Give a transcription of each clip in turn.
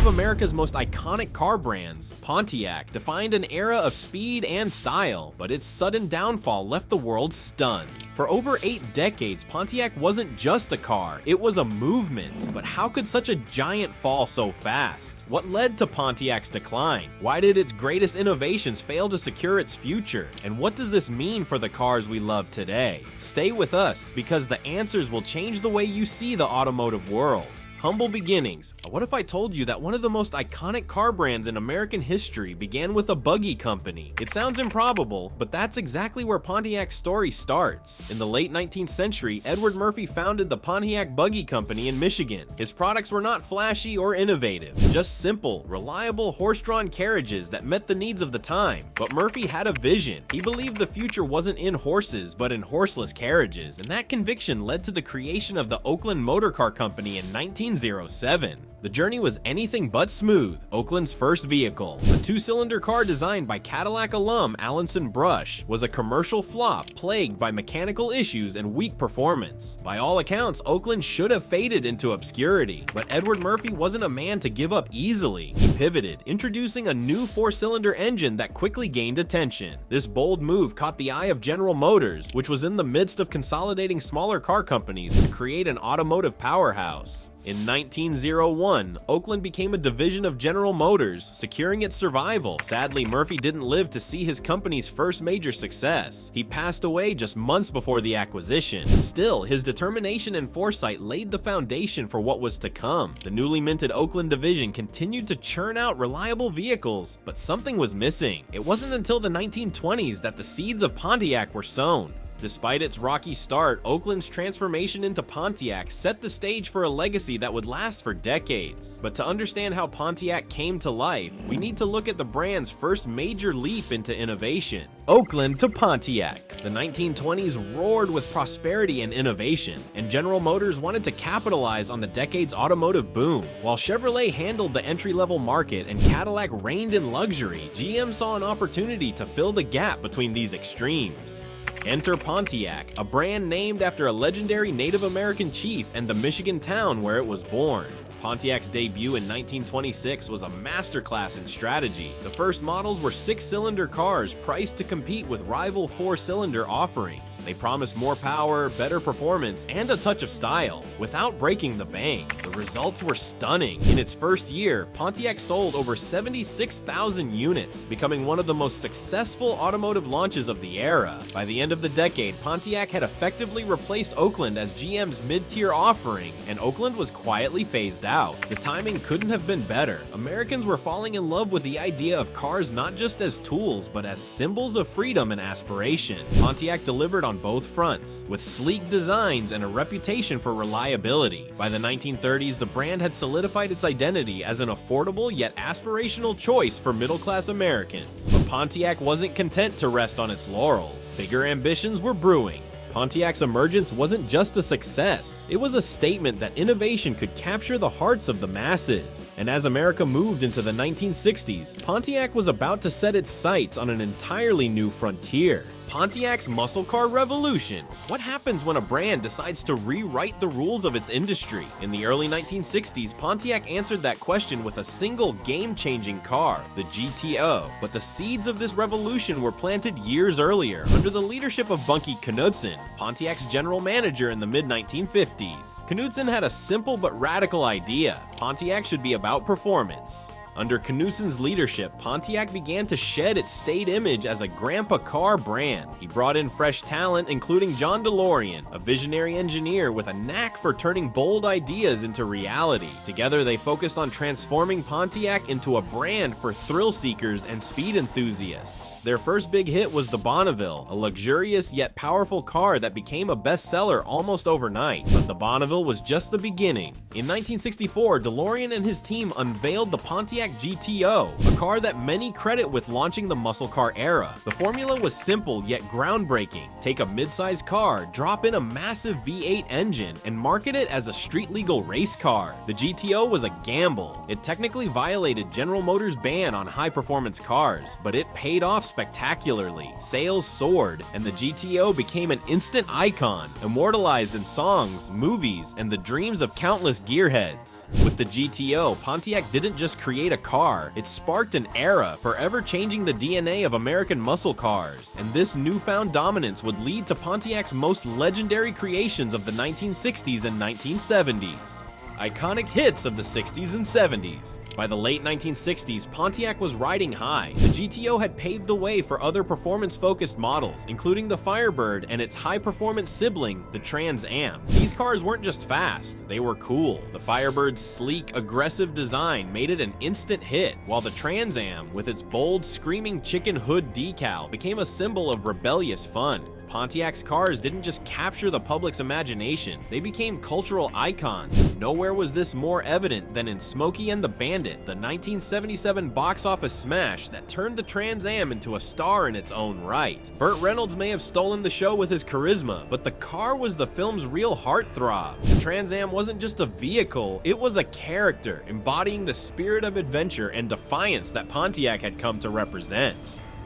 of America's most iconic car brands, Pontiac defined an era of speed and style, but its sudden downfall left the world stunned. For over 8 decades, Pontiac wasn't just a car, it was a movement. But how could such a giant fall so fast? What led to Pontiac's decline? Why did its greatest innovations fail to secure its future? And what does this mean for the cars we love today? Stay with us, because the answers will change the way you see the automotive world. Humble beginnings. What if I told you that one of the most iconic car brands in American history began with a buggy company? It sounds improbable, but that's exactly where Pontiac's story starts. In the late 19th century, Edward Murphy founded the Pontiac Buggy Company in Michigan. His products were not flashy or innovative, just simple, reliable horse-drawn carriages that met the needs of the time. But Murphy had a vision. He believed the future wasn't in horses, but in horseless carriages, and that conviction led to the creation of the Oakland Motor Car Company in 1907. The journey was anything but smooth. Oakland's first vehicle, a 2-cylinder car designed by Cadillac alum Allinson Brush, was a commercial flop plagued by mechanical issues and weak performance. By all accounts, Oakland should have faded into obscurity, but Edward Murphy wasn't a man to give up easily. He pivoted, introducing a new 4-cylinder engine that quickly gained attention. This bold move caught the eye of General Motors, which was in the midst of consolidating smaller car companies to create an automotive powerhouse. In 1901, Oakland became a division of General Motors, securing its survival. Sadly, Murphy didn't live to see his company's first major success. He passed away just months before the acquisition. Still, his determination and foresight laid the foundation for what was to come. The newly minted Oakland division continued to churn out reliable vehicles, but something was missing. It wasn't until the 1920s that the seeds of Pontiac were sown. Despite its rocky start, Oakland's transformation into Pontiac set the stage for a legacy that would last for decades. But to understand how Pontiac came to life, we need to look at the brand's first major leap into innovation. Oakland to Pontiac. The 1920s roared with prosperity and innovation, and General Motors wanted to capitalize on the decade's automotive boom. While Chevrolet handled the entry-level market and Cadillac reigned in luxury, GM saw an opportunity to fill the gap between these extremes. Enter Pontiac, a brand named after a legendary Native American chief and the Michigan town where it was born. Pontiac's debut in 1926 was a masterclass in strategy. The first models were 6-cylinder cars priced to compete with rival 4-cylinder offerings. They promised more power, better performance, and a touch of style, without breaking the bank. The results were stunning. In its first year, Pontiac sold over 76,000 units, becoming one of the most successful automotive launches of the era. By the end of the decade, Pontiac had effectively replaced Oakland as GM's mid-tier offering, and Oakland was quietly phased out. The timing couldn't have been better. Americans were falling in love with the idea of cars not just as tools, but as symbols of freedom and aspiration. Pontiac delivered on both fronts, with sleek designs and a reputation for reliability. By the 1930s, the brand had solidified its identity as an affordable yet aspirational choice for middle-class Americans. But Pontiac wasn't content to rest on its laurels. Bigger ambitions were brewing. Pontiac's emergence wasn't just a success, it was a statement that innovation could capture the hearts of the masses. And as America moved into the 1960s, Pontiac was about to set its sights on an entirely new frontier. Pontiac's muscle car revolution. What happens when a brand decides to rewrite the rules of its industry? In the early 1960s, Pontiac answered that question with a single game-changing car, the GTO. But the seeds of this revolution were planted years earlier, under the leadership of Bunky Knudsen, Pontiac's general manager in the mid-1950s. Knudsen had a simple but radical idea. Pontiac should be about performance. Under Knudsen's leadership, Pontiac began to shed its staid image as a grandpa car brand. He brought in fresh talent, including John DeLorean, a visionary engineer with a knack for turning bold ideas into reality. Together, they focused on transforming Pontiac into a brand for thrill seekers and speed enthusiasts. Their first big hit was the Bonneville, a luxurious yet powerful car that became a bestseller almost overnight. But the Bonneville was just the beginning. In 1964, DeLorean and his team unveiled the Pontiac Pontiac GTO, a car that many credit with launching the muscle car era. The formula was simple yet groundbreaking. Take a mid-size car, drop in a massive V8 engine, and market it as a street-legal race car. The GTO was a gamble. It technically violated General Motors' ban on high-performance cars, but it paid off spectacularly. Sales soared, and the GTO became an instant icon, immortalized in songs, movies, and the dreams of countless gearheads. With the GTO, Pontiac didn't just create a car, it sparked an era, forever changing the DNA of American muscle cars. And this newfound dominance would lead to Pontiac's most legendary creations of the 1960s and 1970s. Iconic hits of the 60s and 70s. By the late 1960s, Pontiac was riding high. The GTO had paved the way for other performance-focused models, including the Firebird and its high-performance sibling, the Trans Am. These cars weren't just fast, they were cool. The Firebird's sleek, aggressive design made it an instant hit, while the Trans Am, with its bold, screaming chicken hood decal, became a symbol of rebellious fun. Pontiac's cars didn't just capture the public's imagination, they became cultural icons. Nowhere was this more evident than in Smokey and the Bandit, the 1977 box office smash that turned the Trans Am into a star in its own right. Burt Reynolds may have stolen the show with his charisma, but the car was the film's real heartthrob. The Trans Am wasn't just a vehicle, it was a character, embodying the spirit of adventure and defiance that Pontiac had come to represent.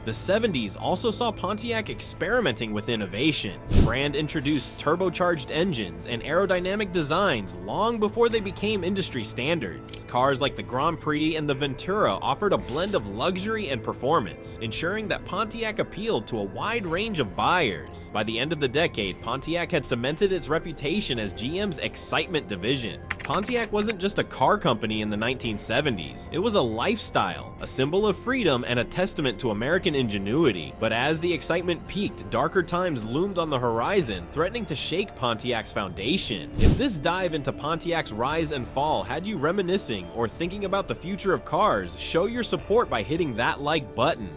The 70s also saw Pontiac experimenting with innovation. The brand introduced turbocharged engines and aerodynamic designs long before they became industry standards. Cars like the Grand Prix and the Ventura offered a blend of luxury and performance, ensuring that Pontiac appealed to a wide range of buyers. By the end of the decade, Pontiac had cemented its reputation as GM's excitement division. Pontiac wasn't just a car company in the 1970s, it was a lifestyle, a symbol of freedom and a testament to American ingenuity. But as the excitement peaked, darker times loomed on the horizon, threatening to shake Pontiac's foundation. If this dive into Pontiac's rise and fall had you reminiscing or thinking about the future of cars, show your support by hitting that like button.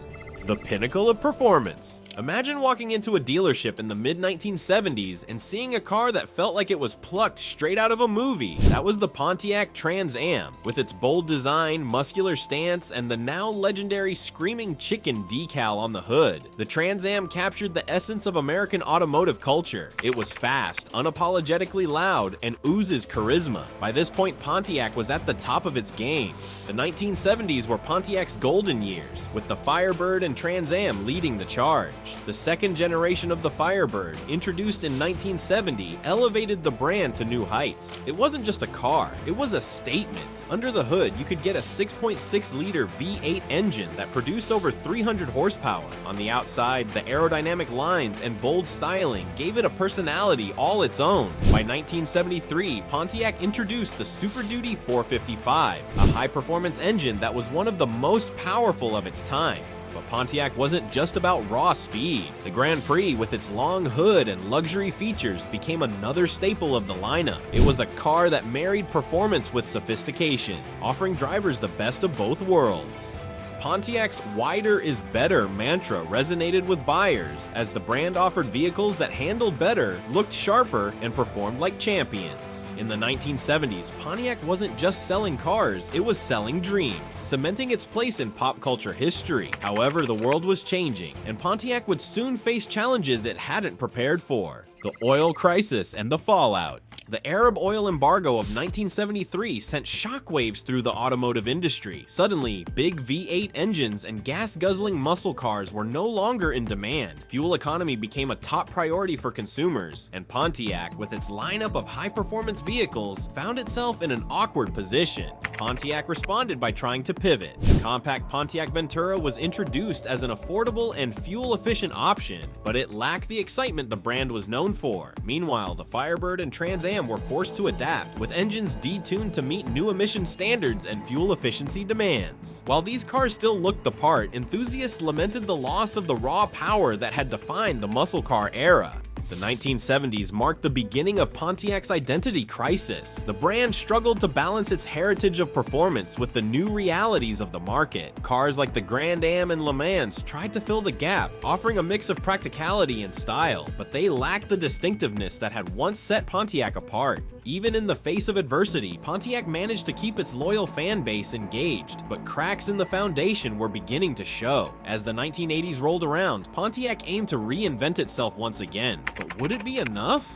The Pinnacle of Performance. Imagine walking into a dealership in the mid-1970s and seeing a car that felt like it was plucked straight out of a movie. That was the Pontiac Trans Am, with its bold design, muscular stance, and the now legendary screaming chicken decal on the hood. The Trans Am captured the essence of American automotive culture. It was fast, unapologetically loud, and oozes charisma. By this point, Pontiac was at the top of its game. The 1970s were Pontiac's golden years, with the Firebird and Trans Am leading the charge. The second generation of the Firebird, introduced in 1970, elevated the brand to new heights. It wasn't just a car, it was a statement. Under the hood, you could get a 6.6-liter V8 engine that produced over 300 horsepower. On the outside, the aerodynamic lines and bold styling gave it a personality all its own. By 1973, Pontiac introduced the Super Duty 455, a high-performance engine that was one of the most powerful of its time. But Pontiac wasn't just about raw speed. The Grand Prix, with its long hood and luxury features, became another staple of the lineup. It was a car that married performance with sophistication, offering drivers the best of both worlds. Pontiac's "wider is better" mantra resonated with buyers, as the brand offered vehicles that handled better, looked sharper, and performed like champions. In the 1970s, Pontiac wasn't just selling cars, it was selling dreams, cementing its place in pop culture history. However, the world was changing, and Pontiac would soon face challenges it hadn't prepared for. The oil crisis and the fallout. The Arab oil embargo of 1973 sent shockwaves through the automotive industry. Suddenly, big V8 engines and gas-guzzling muscle cars were no longer in demand. Fuel economy became a top priority for consumers, and Pontiac, with its lineup of high-performance vehicles, found itself in an awkward position. Pontiac responded by trying to pivot. The compact Pontiac Ventura was introduced as an affordable and fuel-efficient option, but it lacked the excitement the brand was known for. Meanwhile, the Firebird and Trans Am were forced to adapt, with engines detuned to meet new emission standards and fuel efficiency demands. While these cars still looked the part, enthusiasts lamented the loss of the raw power that had defined the muscle car era. The 1970s marked the beginning of Pontiac's identity crisis. The brand struggled to balance its heritage of performance with the new realities of the market. Cars like the Grand Am and Le Mans tried to fill the gap, offering a mix of practicality and style, but they lacked the distinctiveness that had once set Pontiac apart. Even in the face of adversity, Pontiac managed to keep its loyal fan base engaged, but cracks in the foundation were beginning to show. As the 1980s rolled around, Pontiac aimed to reinvent itself once again. But would it be enough?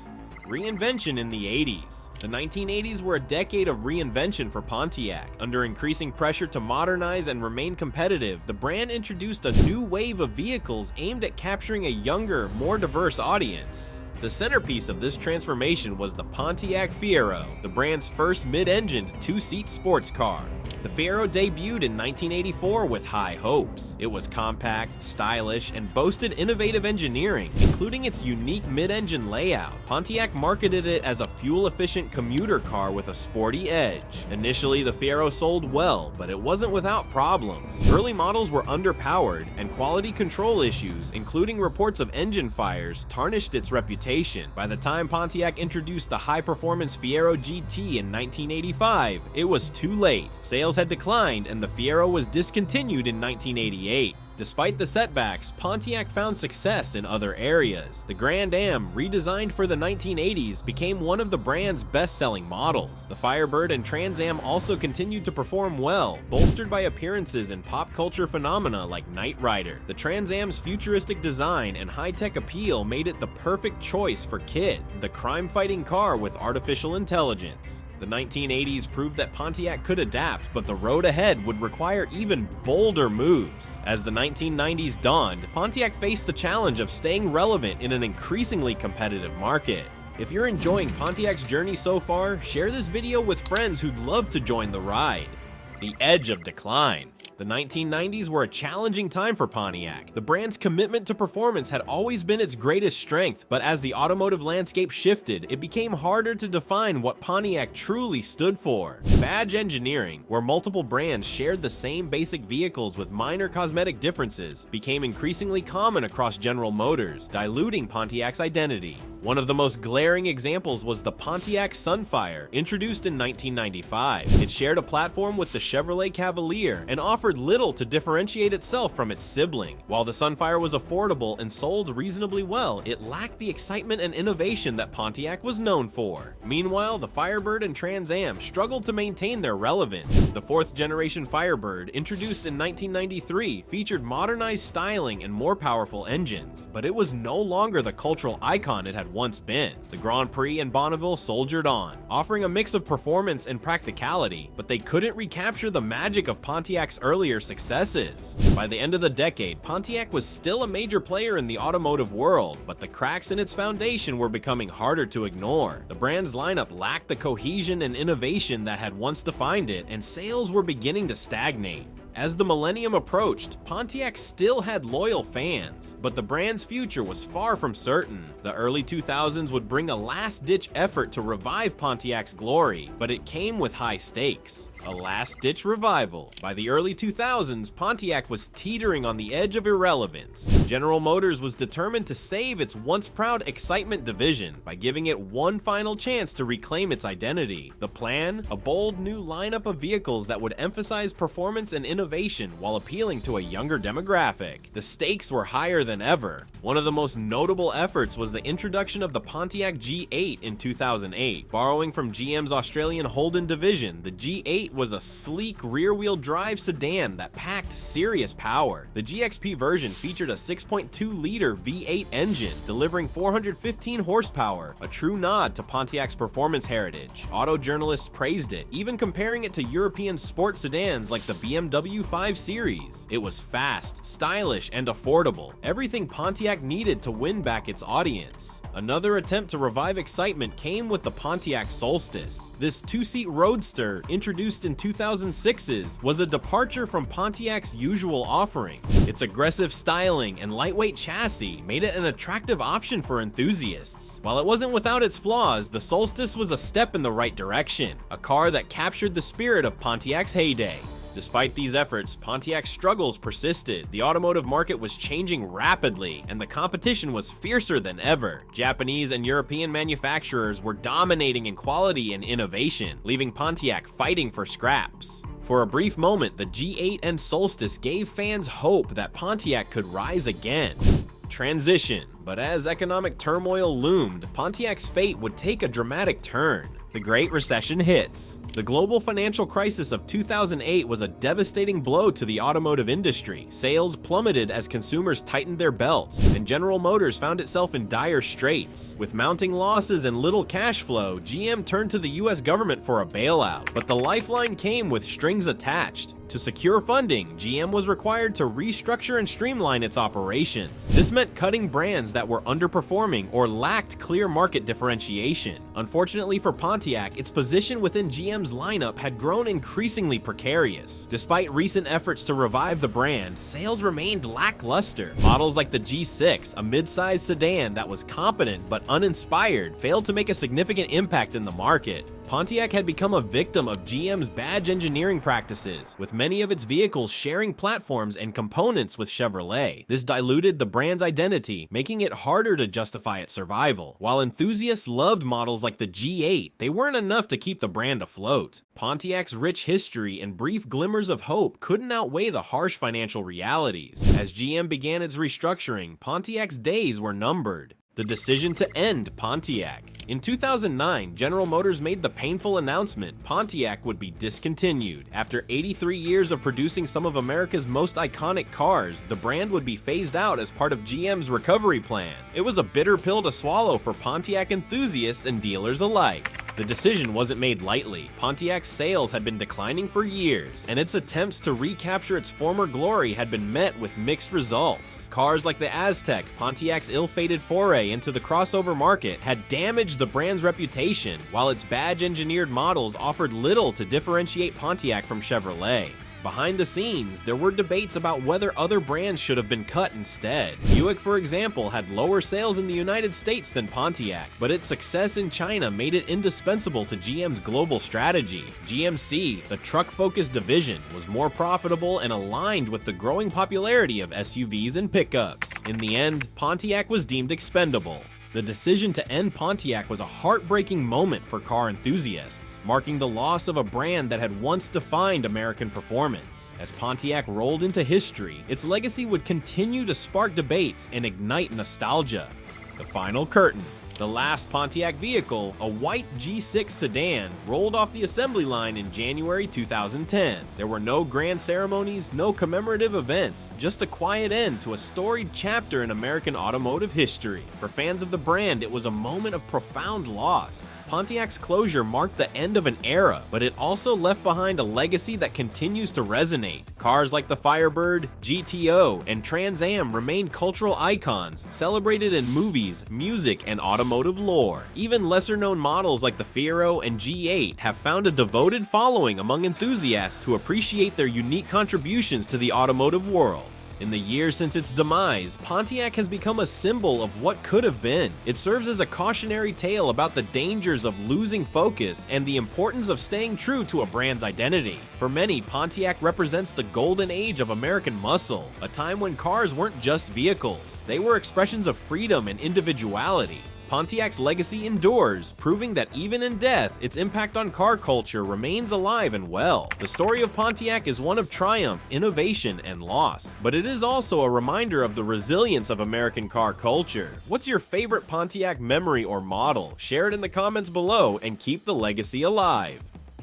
Reinvention in the 80s. The 1980s were a decade of reinvention for Pontiac. Under increasing pressure to modernize and remain competitive, the brand introduced a new wave of vehicles aimed at capturing a younger, more diverse audience. The centerpiece of this transformation was the Pontiac Fiero, the brand's first mid-engined two-seat sports car. The Fiero debuted in 1984 with high hopes. It was compact, stylish, and boasted innovative engineering, including its unique mid-engine layout. Pontiac marketed it as a fuel-efficient commuter car with a sporty edge. Initially, the Fiero sold well, but it wasn't without problems. Early models were underpowered, and quality control issues, including reports of engine fires, tarnished its reputation. By the time Pontiac introduced the high-performance Fiero GT in 1985, it was too late. Sales had declined, and the Fiero was discontinued in 1988. Despite the setbacks, Pontiac found success in other areas. The Grand Am, redesigned for the 1980s, became one of the brand's best-selling models. The Firebird and Trans Am also continued to perform well, bolstered by appearances in pop culture phenomena like Knight Rider. The Trans Am's futuristic design and high-tech appeal made it the perfect choice for KITT, the crime-fighting car with artificial intelligence. The 1980s proved that Pontiac could adapt, but the road ahead would require even bolder moves. As the 1990s dawned, Pontiac faced the challenge of staying relevant in an increasingly competitive market. If you're enjoying Pontiac's journey so far, share this video with friends who'd love to join the ride. The edge of decline. The 1990s were a challenging time for Pontiac. The brand's commitment to performance had always been its greatest strength, but as the automotive landscape shifted, it became harder to define what Pontiac truly stood for. Badge engineering, where multiple brands shared the same basic vehicles with minor cosmetic differences, became increasingly common across General Motors, diluting Pontiac's identity. One of the most glaring examples was the Pontiac Sunfire, introduced in 1995. It shared a platform with the Chevrolet Cavalier and offered little to differentiate itself from its sibling. While the Sunfire was affordable and sold reasonably well, it lacked the excitement and innovation that Pontiac was known for. Meanwhile, the Firebird and Trans Am struggled to maintain their relevance. The fourth-generation Firebird, introduced in 1993, featured modernized styling and more powerful engines, but it was no longer the cultural icon it had once been. The Grand Prix and Bonneville soldiered on, offering a mix of performance and practicality, but they couldn't recapture the magic of Pontiac's earlier successes. By the end of the decade, Pontiac was still a major player in the automotive world, but the cracks in its foundation were becoming harder to ignore. The brand's lineup lacked the cohesion and innovation that had once defined it, and sales were beginning to stagnate. As the millennium approached, Pontiac still had loyal fans, but the brand's future was far from certain. The early 2000s would bring a last-ditch effort to revive Pontiac's glory, but it came with high stakes. A last-ditch revival. By the early 2000s, Pontiac was teetering on the edge of irrelevance. General Motors was determined to save its once-proud excitement division by giving it one final chance to reclaim its identity. The plan? A bold new lineup of vehicles that would emphasize performance and innovation while appealing to a younger demographic. The stakes were higher than ever. One of the most notable efforts was the introduction of the Pontiac G8 in 2008. Borrowing from GM's Australian Holden division, the G8 was a sleek rear-wheel drive sedan that packed serious power. The GXP version featured a 6.2-liter V8 engine, delivering 415 horsepower, a true nod to Pontiac's performance heritage. Auto journalists praised it, even comparing it to European sport sedans like the BMW 5 Series. It was fast, stylish, and affordable. Everything Pontiac needed to win back its audience. Another attempt to revive excitement came with the Pontiac Solstice. This two-seat roadster, introduced in 2006's, was a departure from Pontiac's usual offering. Its aggressive styling and lightweight chassis made it an attractive option for enthusiasts. While it wasn't without its flaws, the Solstice was a step in the right direction, a car that captured the spirit of Pontiac's heyday. Despite these efforts, Pontiac's struggles persisted. The automotive market was changing rapidly, and the competition was fiercer than ever. Japanese and European manufacturers were dominating in quality and innovation, leaving Pontiac fighting for scraps. For a brief moment, the G8 and Solstice gave fans hope that Pontiac could rise again. Transition. But as economic turmoil loomed, Pontiac's fate would take a dramatic turn. The Great Recession hits. The global financial crisis of 2008 was a devastating blow to the automotive industry. Sales plummeted as consumers tightened their belts, and General Motors found itself in dire straits. With mounting losses and little cash flow, GM turned to the US government for a bailout. But the lifeline came with strings attached. To secure funding, GM was required to restructure and streamline its operations. This meant cutting brands that were underperforming or lacked clear market differentiation. Unfortunately for Pontiac, its position within GM's lineup had grown increasingly precarious. Despite recent efforts to revive the brand, sales remained lackluster. Models like the G6, a mid-sized sedan that was competent but uninspired, failed to make a significant impact in the market. Pontiac had become a victim of GM's badge engineering practices, with many of its vehicles sharing platforms and components with Chevrolet. This diluted the brand's identity, making it harder to justify its survival. While enthusiasts loved models like the G8, they weren't enough to keep the brand afloat. Pontiac's rich history and brief glimmers of hope couldn't outweigh the harsh financial realities. As GM began its restructuring, Pontiac's days were numbered. The decision to end Pontiac. In 2009, General Motors made the painful announcement Pontiac would be discontinued. After 83 years of producing some of America's most iconic cars, the brand would be phased out as part of GM's recovery plan. It was a bitter pill to swallow for Pontiac enthusiasts and dealers alike. The decision wasn't made lightly. Pontiac's sales had been declining for years, and its attempts to recapture its former glory had been met with mixed results. Cars like the Aztek, Pontiac's ill-fated foray into the crossover market, had damaged the brand's reputation, while its badge-engineered models offered little to differentiate Pontiac from Chevrolet. Behind the scenes, there were debates about whether other brands should have been cut instead. Buick, for example, had lower sales in the United States than Pontiac, but its success in China made it indispensable to GM's global strategy. GMC, the truck-focused division, was more profitable and aligned with the growing popularity of SUVs and pickups. In the end, Pontiac was deemed expendable. The decision to end Pontiac was a heartbreaking moment for car enthusiasts, marking the loss of a brand that had once defined American performance. As Pontiac rolled into history, its legacy would continue to spark debates and ignite nostalgia. The final curtain. The last Pontiac vehicle, a white G6 sedan, rolled off the assembly line in January 2010. There were no grand ceremonies, no commemorative events, just a quiet end to a storied chapter in American automotive history. For fans of the brand, it was a moment of profound loss. Pontiac's closure marked the end of an era, but it also left behind a legacy that continues to resonate. Cars like the Firebird, GTO, and Trans Am remain cultural icons, celebrated in movies, music, and automotive lore. Even lesser-known models like the Fiero and G8 have found a devoted following among enthusiasts who appreciate their unique contributions to the automotive world. In the years since its demise, Pontiac has become a symbol of what could have been. It serves as a cautionary tale about the dangers of losing focus and the importance of staying true to a brand's identity. For many, Pontiac represents the golden age of American muscle, a time when cars weren't just vehicles. They were expressions of freedom and individuality. Pontiac's legacy endures, proving that even in death, its impact on car culture remains alive and well. The story of Pontiac is one of triumph, innovation, and loss, but it is also a reminder of the resilience of American car culture. What's your favorite Pontiac memory or model? Share it in the comments below and keep the legacy alive.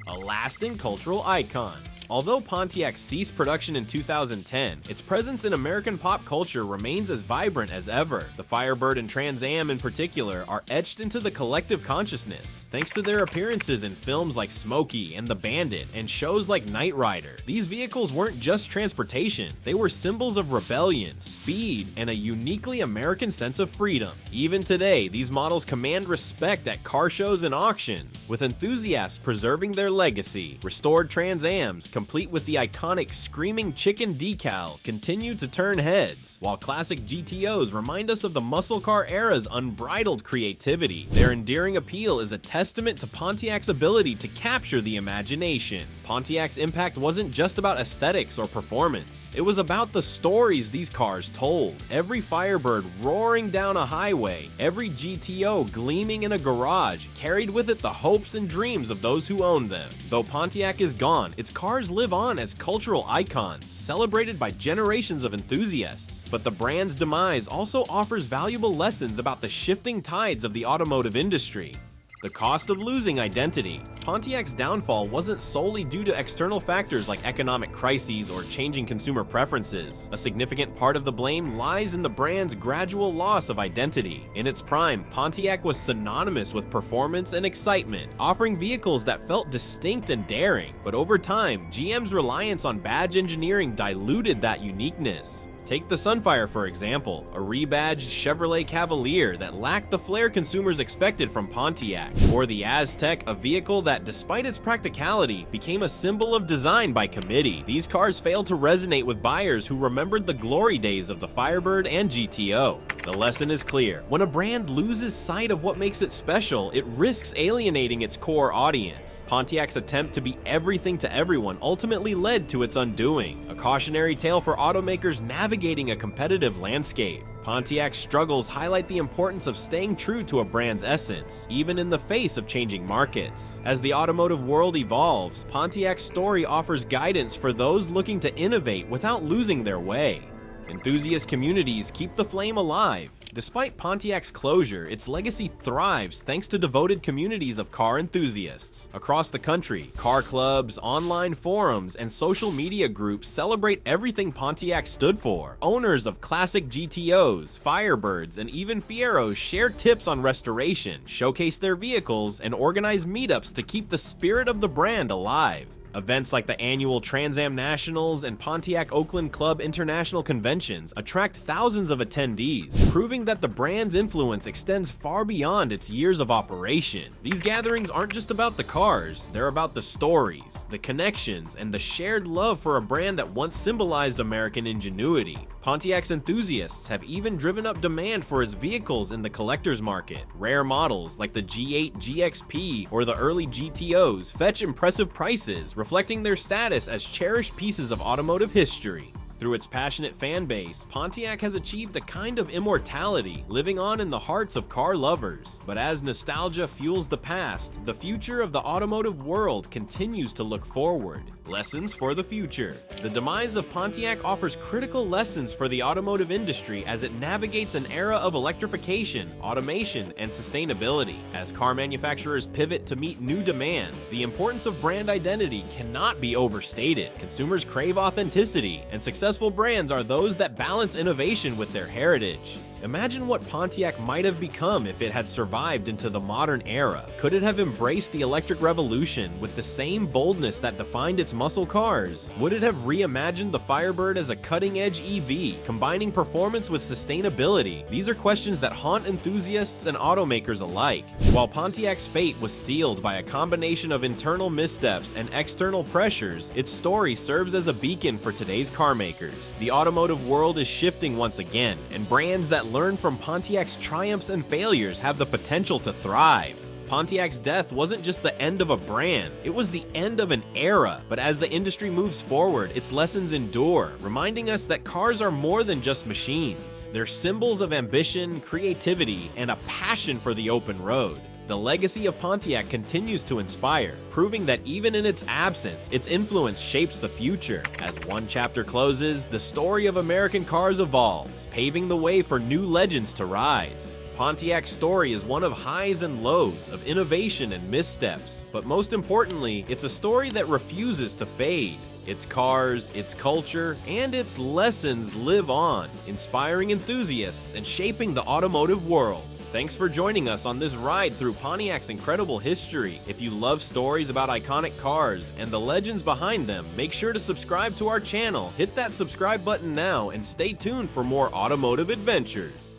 A lasting cultural icon. Although Pontiac ceased production in 2010, its presence in American pop culture remains as vibrant as ever. The Firebird and Trans Am in particular are etched into the collective consciousness, thanks to their appearances in films like Smokey and the Bandit and shows like Knight Rider. These vehicles weren't just transportation, they were symbols of rebellion, speed, and a uniquely American sense of freedom. Even today, these models command respect at car shows and auctions, with enthusiasts preserving their legacy. Restored Trans Ams, complete with the iconic Screaming Chicken decal, continue to turn heads, while classic GTOs remind us of the muscle car era's unbridled creativity. Their endearing appeal is a testament to Pontiac's ability to capture the imagination. Pontiac's impact wasn't just about aesthetics or performance, it was about the stories these cars told. Every Firebird roaring down a highway, every GTO gleaming in a garage, carried with it the hopes and dreams of those who owned them. Though Pontiac is gone, its cars live on as cultural icons, celebrated by generations of enthusiasts. But the brand's demise also offers valuable lessons about the shifting tides of the automotive industry. The cost of losing identity. Pontiac's downfall wasn't solely due to external factors like economic crises or changing consumer preferences. A significant part of the blame lies in the brand's gradual loss of identity. In its prime, Pontiac was synonymous with performance and excitement, offering vehicles that felt distinct and daring. But over time, GM's reliance on badge engineering diluted that uniqueness. Take the Sunfire for example, a rebadged Chevrolet Cavalier that lacked the flair consumers expected from Pontiac, or the Aztek, a vehicle that, despite its practicality, became a symbol of design by committee. These cars failed to resonate with buyers who remembered the glory days of the Firebird and GTO. The lesson is clear. When a brand loses sight of what makes it special, it risks alienating its core audience. Pontiac's attempt to be everything to everyone ultimately led to its undoing, a cautionary tale for automakers navigating a competitive landscape. Pontiac's struggles highlight the importance of staying true to a brand's essence, even in the face of changing markets. As the automotive world evolves, Pontiac's story offers guidance for those looking to innovate without losing their way. Enthusiast communities keep the flame alive. Despite Pontiac's closure, its legacy thrives thanks to devoted communities of car enthusiasts. Across the country, car clubs, online forums, and social media groups celebrate everything Pontiac stood for. Owners of classic GTOs, Firebirds, and even Fieros share tips on restoration, showcase their vehicles, and organize meetups to keep the spirit of the brand alive. Events like the annual Trans Am Nationals and Pontiac Oakland Club International Conventions attract thousands of attendees, proving that the brand's influence extends far beyond its years of operation. These gatherings aren't just about the cars, they're about the stories, the connections, and the shared love for a brand that once symbolized American ingenuity. Pontiac's enthusiasts have even driven up demand for its vehicles in the collector's market. Rare models like the G8 GXP or the early GTOs fetch impressive prices, reflecting their status as cherished pieces of automotive history. Through its passionate fan base, Pontiac has achieved a kind of immortality, living on in the hearts of car lovers. But as nostalgia fuels the past, the future of the automotive world continues to look forward. Lessons for the future. The demise of Pontiac offers critical lessons for the automotive industry as it navigates an era of electrification, automation, and sustainability. As car manufacturers pivot to meet new demands, the importance of brand identity cannot be overstated. Consumers crave authenticity, and successful brands are those that balance innovation with their heritage. Imagine what Pontiac might have become if it had survived into the modern era. Could it have embraced the electric revolution with the same boldness that defined its muscle cars? Would it have reimagined the Firebird as a cutting-edge EV, combining performance with sustainability? These are questions that haunt enthusiasts and automakers alike. While Pontiac's fate was sealed by a combination of internal missteps and external pressures, its story serves as a beacon for today's car makers. The automotive world is shifting once again, and brands that learn from Pontiac's triumphs and failures have the potential to thrive. Pontiac's death wasn't just the end of a brand, it was the end of an era. But as the industry moves forward, its lessons endure, reminding us that cars are more than just machines. They're symbols of ambition, creativity, and a passion for the open road. The legacy of Pontiac continues to inspire, proving that even in its absence, its influence shapes the future. As one chapter closes, the story of American cars evolves, paving the way for new legends to rise. Pontiac's story is one of highs and lows, of innovation and missteps, but most importantly, it's a story that refuses to fade. Its cars, its culture, and its lessons live on, inspiring enthusiasts and shaping the automotive world. Thanks for joining us on this ride through Pontiac's incredible history. If you love stories about iconic cars and the legends behind them, make sure to subscribe to our channel. Hit that subscribe button now and stay tuned for more automotive adventures.